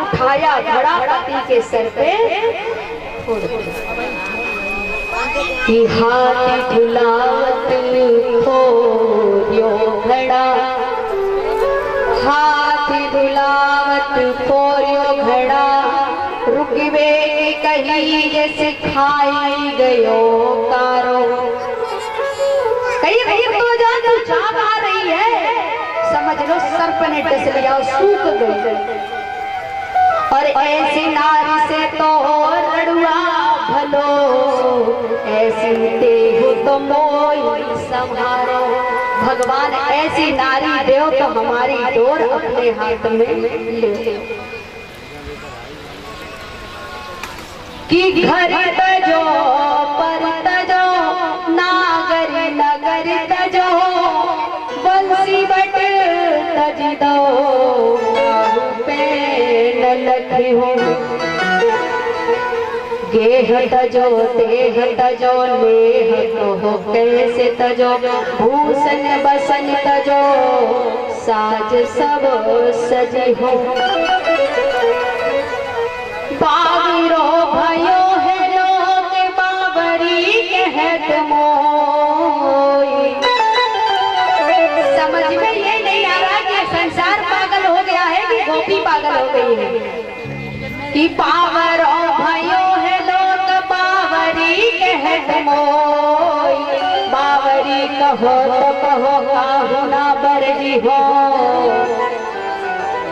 उठाया घड़ा पति के सर पे, कि हाथ धुलावत हो यो घड़ा, हाथ धुलावत हो यो घड़ा, रुकवे कहीं जैसे खाई गयो कारो। कहीं कहीं तो जान आ रही है, समझ लो सर्प ने डस लिया, सूख गई। और ऐसी नारी से तो लड़ुआ भलो, ऐसी देहु तो मोई संभारो। भगवान ऐसी नारी देव तो हमारी डोर अपने हाथ में ले। कि घर तजो पर तजो नागरी नगर तजो, बंसी बट तज दो पे न लखी हो। गेह तजो देह तजो नेह कहो कैसे तजो, भूषण बसन तजो साज सब सजी हो। बाबरो भयो है लोग बाबरी कहत मोई। समझ में ये नहीं आ रहा कि संसार पागल हो गया है कि गोपी पागल हो गई है। कि बाबरो भयो है लोग बाबरी कहत मोई। बाबरी कहो तो कहो काहू ना बरजी हो।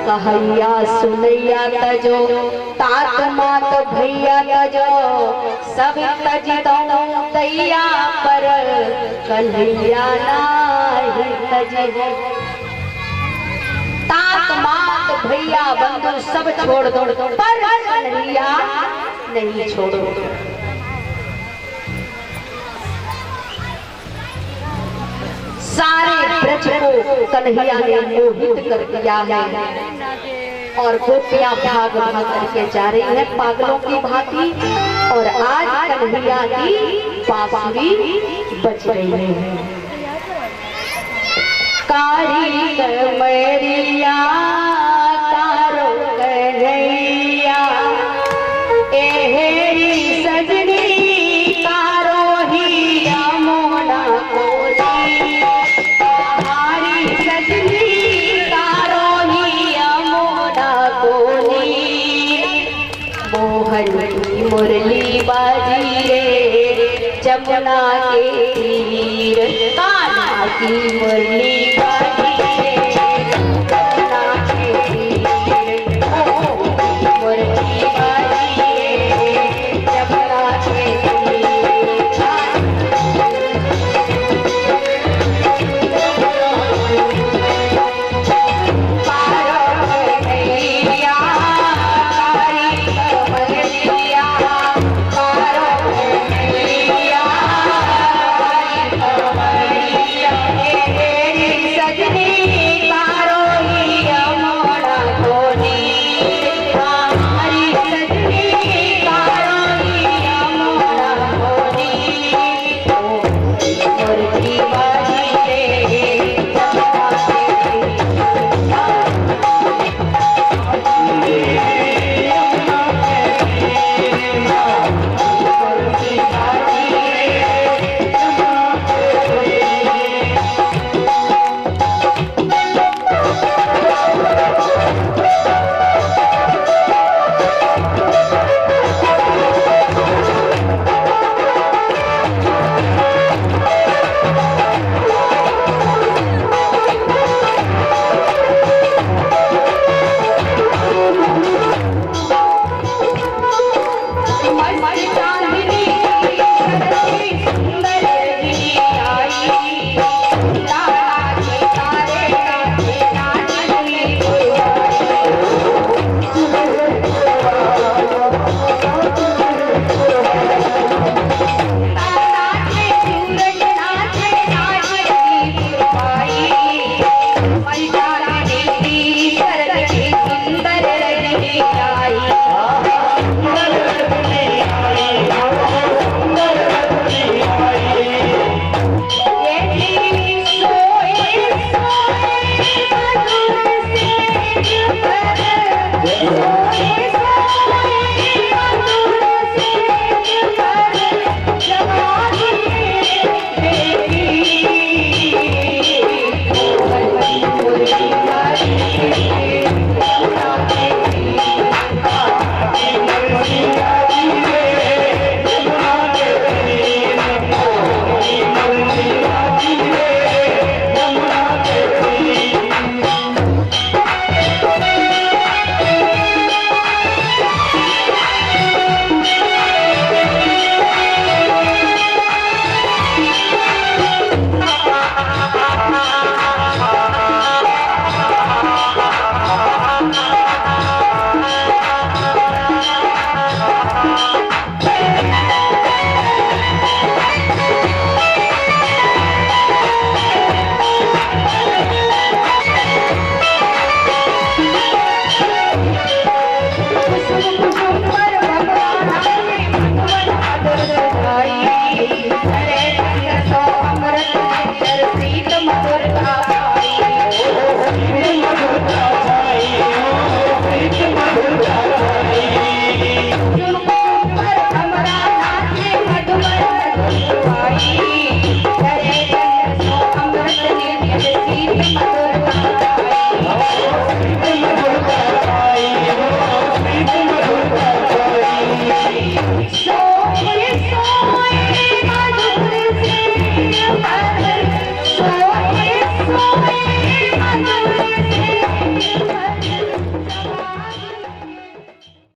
कहैया सुनैया तजो तात मात भैया तजो, सब तज दो दैया पर कन्हैया नाही तजो। तात मात भैया बंधु सब छोड़ दो, पर कन्हैया नहीं छोड़ो। सारे ब्रज को कन्हैया ने मोहित कर दिया है और गोपियां भाग भाग करके जा रही है पागलों की भांति। और आज कन्हैया की बांसुरी बज रही है। कारी कमरिया कारो कन्हैया, एहेरी सजनी कारो ही मोना कोली। मुरली बाजी रे जमुना के तीर, कान्हा की मुरली बाजी।